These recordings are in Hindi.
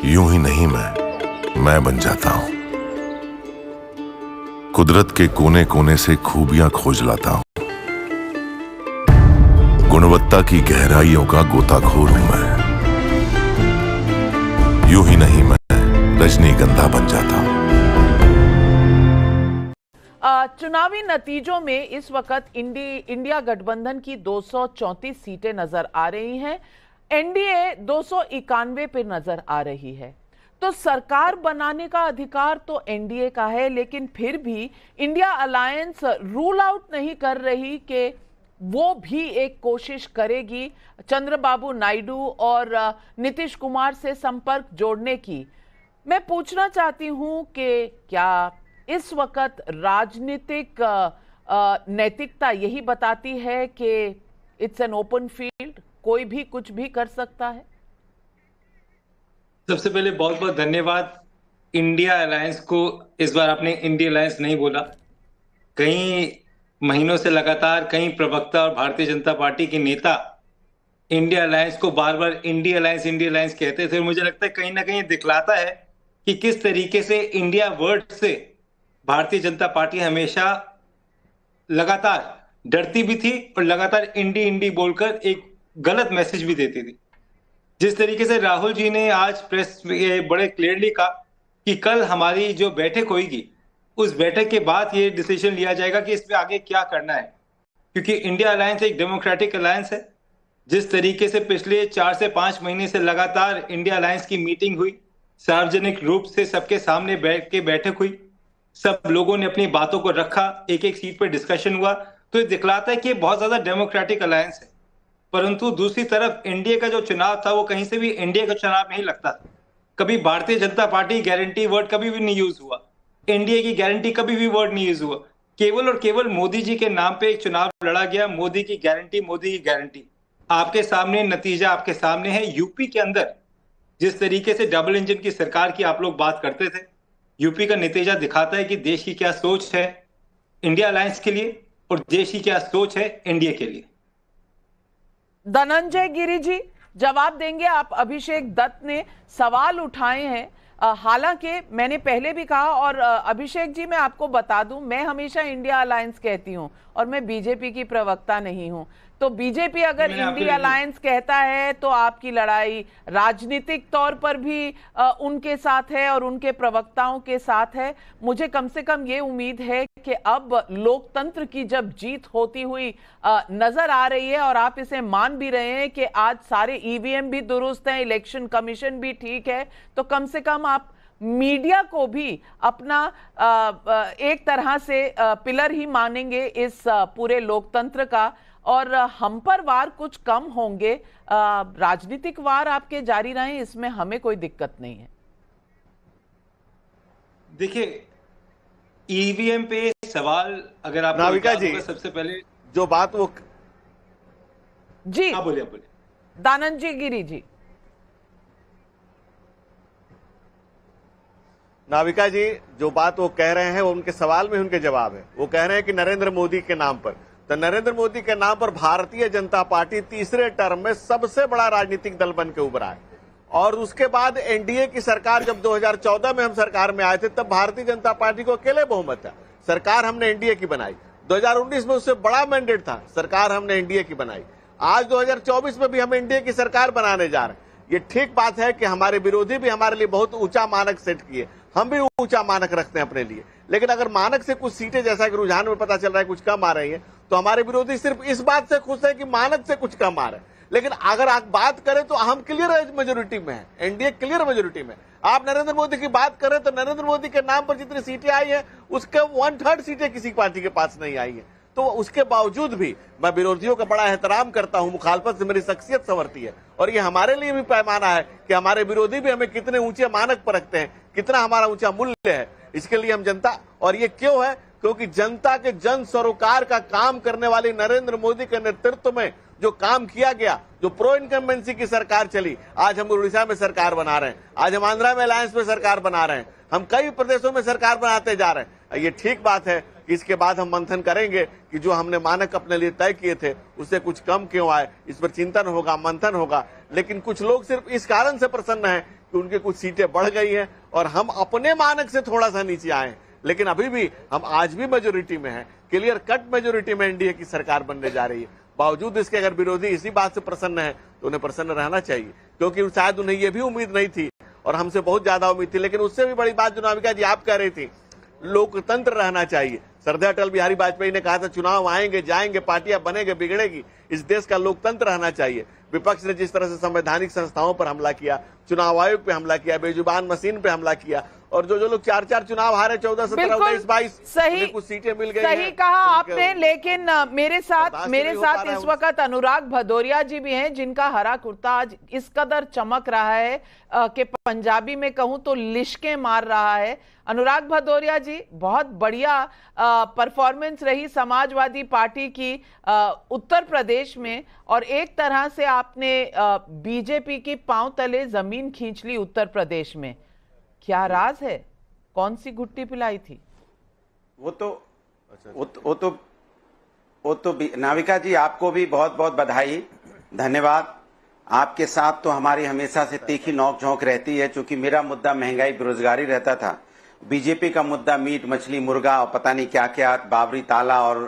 यूं ही नहीं मैं बन जाता हूं। कुदरत के कोने कोने से खूबियां खोज लाता हूं। गुणवत्ता की गहराइयों का गोताखोर हूं मैं। यूं ही नहीं मैं रजनीगंधा बन जाता हूं। चुनावी नतीजों में इस वक्त इंडिया गठबंधन की 234 सीटें नजर आ रही हैं। एनडीए 291 पे नजर आ रही है। तो सरकार बनाने का अधिकार तो एनडीए का है, लेकिन फिर भी इंडिया अलायंस रूल आउट नहीं कर रही कि वो भी एक कोशिश करेगी चंद्रबाबू नायडू और नीतीश कुमार से संपर्क जोड़ने की। मैं पूछना चाहती हूं कि क्या इस वक्त राजनीतिक नैतिकता यही बताती है कि इट्स एन ओपन फील्ड, कोई भी कुछ भी कर सकता है? सबसे पहले बहुत बहुत धन्यवाद। इंडिया अलायंस को इस बार आपने इंडिया अलायंस नहीं बोला। कई महीनों से लगातार कई प्रवक्ता और भारतीय जनता पार्टी के नेता इंडिया अलायंस को बार बार इंडिया अलायंस कहते थे। मुझे लगता है कहीं ना कहीं दिखलाता है कि किस तरीके से इंडिया वर्ड से भारतीय जनता पार्टी हमेशा लगातार डरती भी थी और लगातार इंडी बोलकर एक गलत मैसेज भी देती थी। जिस तरीके से राहुल जी ने आज प्रेस में बड़े क्लियरली कहा कि कल हमारी जो बैठक होगी, उस बैठक के बाद ये डिसीजन लिया जाएगा कि इसमें आगे क्या करना है, क्योंकि इंडिया अलायंस एक डेमोक्रेटिक अलायंस है। जिस तरीके से पिछले 4 से 5 महीने से लगातार इंडिया अलायंस की मीटिंग हुई, सार्वजनिक रूप से सबके सामने बैठ के बैठक हुई, सब लोगों ने अपनी बातों को रखा, एक एक सीट पर डिस्कशन हुआ, तो ये दिखलाता है कि बहुत ज्यादा डेमोक्रेटिक अलायंस है। परंतु दूसरी तरफ एनडीए का जो चुनाव था वो कहीं से भी एनडीए का चुनाव नहीं लगता था। कभी Bharatiya Janata party guarantee word कभी भी नहीं यूज हुआ, एनडीए की गारंटी कभी भी वर्ड नहीं यूज हुआ। केवल और केवल मोदी जी के नाम पे एक चुनाव लड़ा गया। मोदी की गारंटी। आपके सामने नतीजा आपके सामने है। यूपी के अंदर जिस तरीके से डबल इंजन की सरकार की आप लोग बात करते थे, यूपी का नतीजा दिखाता है कि देश की क्या सोच है इंडिया अलायंस के लिए और देश की क्या सोच है एनडीए के लिए। धनंजय गिरी जी जवाब देंगे आप। अभिषेक दत्त ने सवाल उठाए हैं। हालांकि मैंने पहले भी कहा, और अभिषेक जी मैं आपको बता दूं, मैं हमेशा इंडिया अलायंस कहती हूं और मैं बीजेपी की प्रवक्ता नहीं हूं। तो बीजेपी अगर इंडिया अलायंस कहता है तो आपकी लड़ाई राजनीतिक तौर पर भी उनके साथ है और उनके प्रवक्ताओं के साथ है। मुझे कम से कम ये उम्मीद है कि अब लोकतंत्र की जब जीत होती हुई नजर आ रही है और आप इसे मान भी रहे हैं कि आज सारे ईवीएम भी दुरुस्त हैं, इलेक्शन कमीशन भी ठीक है, तो कम से कम आप मीडिया को भी अपना एक तरह से पिलर ही मानेंगे इस पूरे लोकतंत्र का, और हम पर वार कुछ कम होंगे। राजनीतिक वार आपके जारी रहें, इसमें हमें कोई दिक्कत नहीं है। देखिए, ईवीएम पे सवाल अगर आप नाविका जी सबसे पहले जो बात वो जी आप बोलिए दानंजय गिरी जी। नाविका जी जो बात वो कह रहे हैं वो उनके सवाल में उनके जवाब है। वो कह रहे हैं कि नरेंद्र मोदी के नाम पर, तो नरेंद्र मोदी के नाम पर भारतीय जनता पार्टी तीसरे टर्म में सबसे बड़ा राजनीतिक दल बन के उभरा है। और उसके बाद एनडीए की सरकार, जब 2014 में हम सरकार में आए थे, तब भारतीय जनता पार्टी को अकेले बहुमत था, सरकार हमने एनडीए की बनाई। 2019 में उससे बड़ा मैंडेट था, सरकार हमने एनडीए की बनाई। आज 2024 में भी हम एनडीए की सरकार बनाने जा रहे हैं। ये ठीक बात है कि हमारे विरोधी भी हमारे लिए बहुत ऊंचा मानक सेट किए, हम भी ऊंचा मानक रखते हैं अपने लिए, लेकिन अगर मानक से कुछ सीटें, जैसा कि रुझान में पता चल रहा है, कुछ कम आ रही है, तो हमारे विरोधी सिर्फ इस बात से खुश है कि मानक से कुछ कम आ रहा है। लेकिन अगर आप बात करें तो हम क्लियर मेजोरिटी में है, एनडीए क्लियर मेजोरिटी में। आप नरेंद्र मोदी की बात करें तो नरेंद्र मोदी के नाम पर जितनी सीटें आई है उसके 1/3 सीटें किसी पार्टी के पास नहीं आई है। तो उसके बावजूद भी मैं विरोधियों का बड़ा एहतराम करता हूं, मुखालफत से मेरी शख्सियत संवरती है, और ये हमारे लिए भी पैमाना है कि हमारे विरोधी भी हमें कितने ऊंचे मानक पर रखते हैं, कितना हमारा ऊंचा मूल्य है। इसके लिए हम जनता, और ये क्यों है, क्योंकि जनता के जन सरोकार का काम करने वाली नरेंद्र मोदी के नेतृत्व में जो काम किया गया, जो प्रो इनकम्बेंसी की सरकार चली, आज हम उड़ीसा में सरकार बना रहे हैं, आज हम आंध्रा में अलायंस में सरकार बना रहे हैं, हम कई प्रदेशों में सरकार बनाते जा रहे हैं। ये ठीक बात है कि इसके बाद हम मंथन करेंगे कि जो हमने मानक अपने लिए तय किए थे उससे कुछ कम क्यों आए, इस पर चिंतन होगा, मंथन होगा। लेकिन कुछ लोग सिर्फ इस कारण से प्रसन्न हैं कि उनके कुछ सीटें बढ़ गई हैं और हम अपने मानक से थोड़ा सा नीचे आए हैं, लेकिन अभी भी हम आज भी मेजोरिटी में हैं, क्लियर कट मेजोरिटी में एनडीए की सरकार बनने जा रही है। बावजूद इसके अगर विरोधी इसी बात से प्रसन्न है तो उन्हें प्रसन्न रहना चाहिए, क्योंकि शायद उन्हें यह भी उम्मीद नहीं थी और हमसे बहुत ज्यादा उम्मीद थी। लेकिन उससे भी बड़ी बात जो नाविका जी आप कह रही थी, लोकतंत्र रहना चाहिए। सरदार अटल बिहारी वाजपेयी ने कहा था चुनाव आएंगे जाएंगे, पार्टियां बनेंगे बिगड़ेगी, इस देश का लोकतंत्र रहना चाहिए। विपक्ष ने जिस तरह से संवैधानिक संस्थाओं पर हमला किया, चुनाव आयोग पे हमला किया, बेजुबान मशीन पे हमला किया, और जो लोग 4-4 चुनाव हारे, 14, 17, 19, 22, सही कुछ सीटें मिल गई। सही कहा आपने। लेकिन मेरे साथ इस वक्त अनुराग भदौरिया जी भी हैं, जिनका हरा कुर्ता आज इस कदर चमक रहा है कि पंजाबी में कहूं तो लिशके मार रहा है। अनुराग भदौरिया जी, बहुत बढ़िया परफॉर्मेंस रही समाजवादी पार्टी की उत्तर प्रदेश में, और एक तरह से आपने बीजेपी की पांव तले जमीन खींच ली उत्तर प्रदेश में। क्या राज है? कौन सी गुट्टी पिलाई थी? वो तो नाविका जी, आपको भी बहुत बहुत बधाई, धन्यवाद। आपके साथ तो हमारी हमेशा से तीखी नोक झोंक रहती है, क्योंकि मेरा मुद्दा महंगाई बेरोजगारी रहता था, बीजेपी का मुद्दा मीट मछली मुर्गा और पता नहीं क्या क्या बाबरी ताला और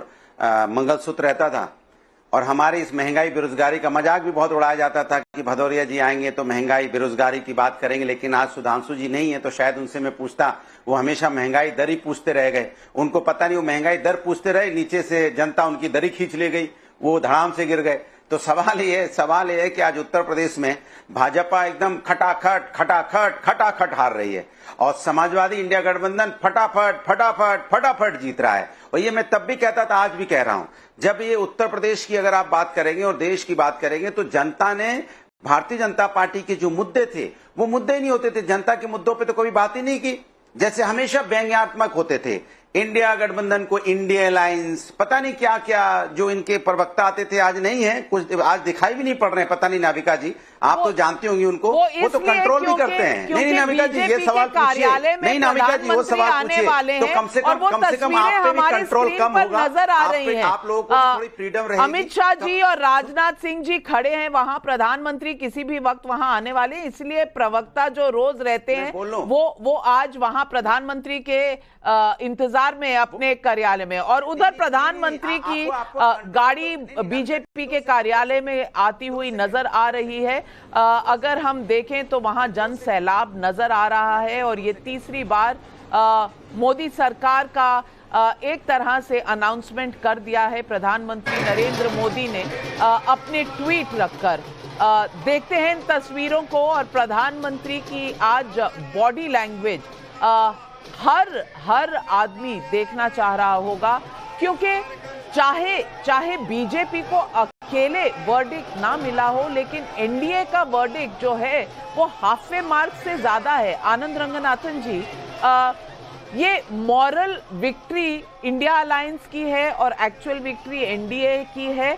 मंगलसूत्र रहता था। और हमारी इस महंगाई बेरोजगारी का मजाक भी बहुत उड़ाया जाता था कि भदौरिया जी आएंगे तो महंगाई बेरोजगारी की बात करेंगे। लेकिन आज सुधांशु जी नहीं है तो शायद उनसे मैं पूछता, वो हमेशा महंगाई दर ही पूछते रह गए। उनको पता नहीं, वो महंगाई दर पूछते रहे, नीचे से जनता उनकी दर ही खींच ले गई, वो धड़ाम से गिर गए। तो सवाल ये है कि आज उत्तर प्रदेश में भाजपा एकदम खटाखट हार रही है और समाजवादी इंडिया गठबंधन फटाफट जीत रहा है। और ये मैं तब भी कहता था, आज भी कह रहा हूं, जब ये उत्तर प्रदेश की अगर आप बात करेंगे और देश की बात करेंगे तो जनता ने भारतीय जनता पार्टी के जो मुद्दे थे वो मुद्दे नहीं होते थे, जनता के मुद्दों पे तो कभी बात ही नहीं की। जैसे हमेशा व्यंग्यात्मक होते थे, इंडिया गठबंधन को इंडिया अलायंस, पता नहीं क्या क्या जो इनके प्रवक्ता आते थे, आज नहीं है, कुछ आज दिखाई भी नहीं पड़ रहे। पता नहीं नाविका जी, आप तो जानती होंगी उनको, वो तो कंट्रोल भी करते हैं। नहीं नाविका जी, ये सवाल पूछिए। नहीं नाविका जी, वो सवाल पूछिए तो कम से कम आप पे भी कंट्रोल कम होगा, नजर आ रही है। आप लोगों को थोड़ी फ्रीडम रहेगी। अमित शाह जी और राजनाथ सिंह जी खड़े हैं वहां, प्रधानमंत्री किसी भी वक्त वहां आने वाले, इसलिए प्रवक्ता जो रोज रहते हैं वो आज वहां प्रधानमंत्री के इंतजार में अपने कार्यालय में, और उधर प्रधानमंत्री की गाड़ी बीजेपी के कार्यालय में आती हुई नजर आ रही है। अगर हम देखें तो वहां जन सैलाब नजर आ रहा है, और ये तीसरी बार मोदी सरकार का एक तरह से अनाउंसमेंट कर दिया है प्रधानमंत्री नरेंद्र मोदी ने अपने ट्वीट रखकर। देखते हैं इन तस्वीरों को, और प्रधानमंत्री की आज बॉडी लैंग्वेज हर आदमी देखना चाह रहा होगा, क्योंकि चाहे बीजेपी को अकेले वर्डिक्ट ना मिला हो, लेकिन एनडीए का वर्डिक्ट जो है वो हाफे मार्क से ज्यादा है। आनंद रंगनाथन जी, ये मॉरल विक्ट्री इंडिया अलायंस की है और एक्चुअल विक्ट्री एनडीए की है।